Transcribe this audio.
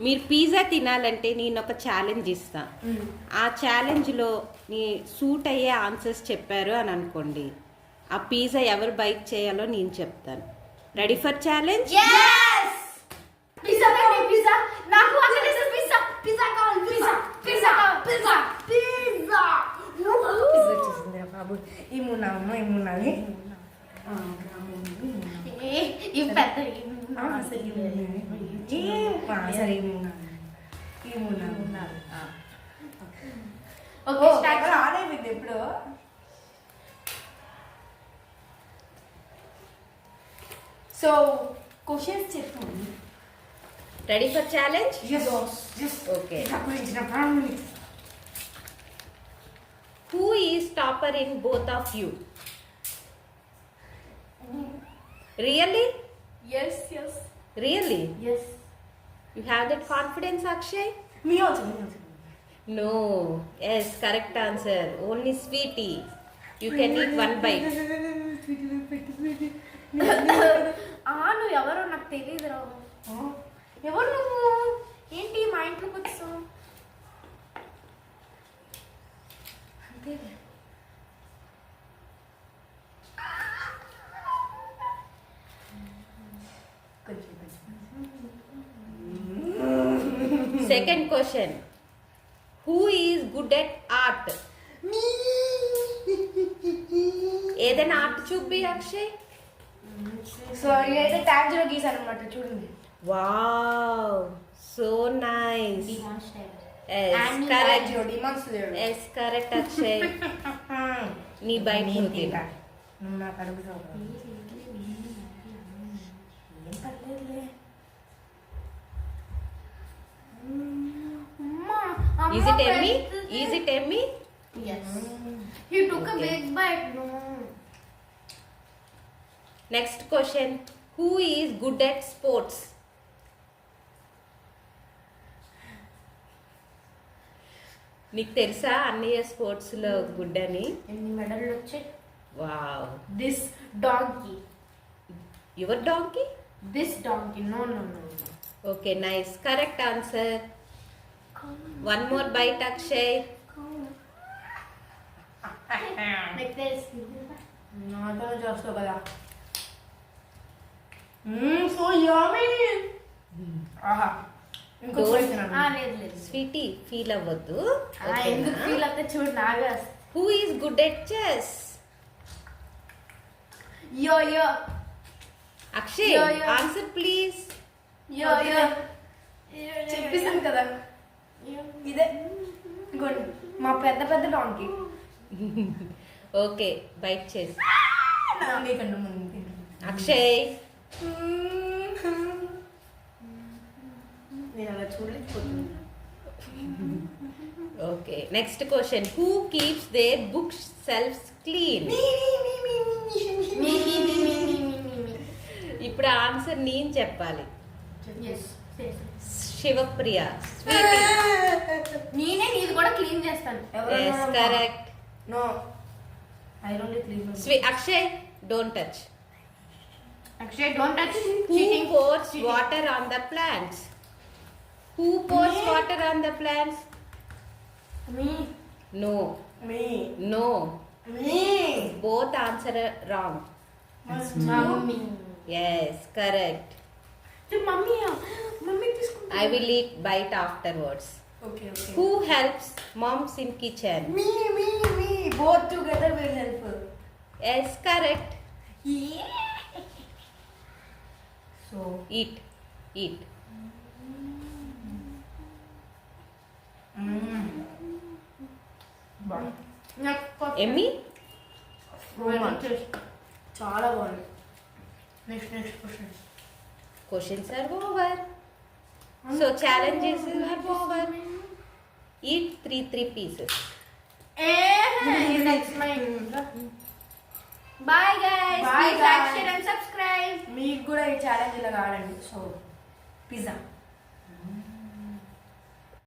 మీరు పిజ్జా తినాలంటే నేను ఒక ఛాలెంజ్ ఇస్తా. ఆ ఛాలెంజ్లో నీ సూట్ అయ్యే ఆన్సర్స్ చెప్పారు అని అనుకోండి, ఆ పిజ్జా ఎవరు బైక్ చేయాలో నేను చెప్తాను. Ready for challenge? పిజ్జా కావాలి, పిజ్జా నాకు అక్కడ పిజ్జా పిజ్జా కావాలి, pizza pizza pizza pizza pizza చేసింది బాబు. ఇమ్మున్నాము ఇమ్మున్నావి ఈ పెద్ద సరే ఇమ్మున్నాము. Okay start. ఆడైపోయింది ఎప్పుడు. సో క్వశ్చన్స్ చెప్పండి. Ready for challenge? Okay. Who is topper in both of you? Really? Yes yes really? Yes. You have that confidence, Akshay? Me also No. Yes, correct answer. Only sweetie. You can eat one bite. నువ్వు ఎవరో నాకు తెలియదురా. ఎవరు నువ్వు? ఏంటి మా ఇంట్లోకి వచ్చావు? అంతే. Second question. Who is good at art? ఏదైనా ఆర్ట్ చూపి అక్షయ్. సో ఇదైతే ట్యాగ్లో గీసాను అనమాట, చూడండి. Wow, so nice. And correct. డిమాన్స్లేడు. Yes correct Akshay. నీ బైట్ నువ్వు నాకు అడుగుతావు. ఏం పర్లేదులే. Is it Emmy? Is it Emmy? Yes. He took a big bite. No. Next question. Who is good at sports? నీకు తెలుసా అన్నయ్య స్పోర్ట్స్ లో గుడ్ అని? ఎన్ని మెడల్ వచ్చాయి? Wow. This donkey. Your donkey? This donkey. No. Okay nice, correct answer. One more bite Akshay. Like this. నాతో చేస్తావు కదా. So yummy. ఆహా. ఇంకో లేదు. స్వీటీ ఫీల్ అవ్వద్దు. ఎందుకు ఫీల్ అవుతా చూడు Naga. Who is good at chess? Yo Akshay Yo, yo. Answer please. Yo చెప్పేసాను కదా. ఇదే ఇంకోటి మా పెద్ద పెద్ద డాంకీ. ఓకే బైట్ చేసి. నీకన్నా ముందు అక్షయ్ నేను అలా చూడలేకపోతున్నా. Okay next question. Who keeps their bookshelves clean? ఇప్పుడు ఆన్సర్ నేను చెప్పాలి. శివప్రియ. నేనే నీది కూడా క్లీన్ చేస్తాను. Yes correct. No I don't clean. Akshay don't touch. Actually, don't touch. Who pours water on the plants? Who pours water on the plants? Me. No. Me No. Me Both answer are wrong. Mummy. Yes, correct. Mummy తీసుకుంటా. I will eat bite afterwards. Okay okay. Who helps moms in kitchen? Me both together will help. Yes, correct. Yeah. So Eat. Emmy? చాలా బాగుంది. Next question. Questions are over. So challenges are over. Eat 3 pieces. Next mine. Bye guys. Bye, Please like, guys. share and subscribe. మీకు కూడా ఈ challenge ఇలా ఆడండి. So pizza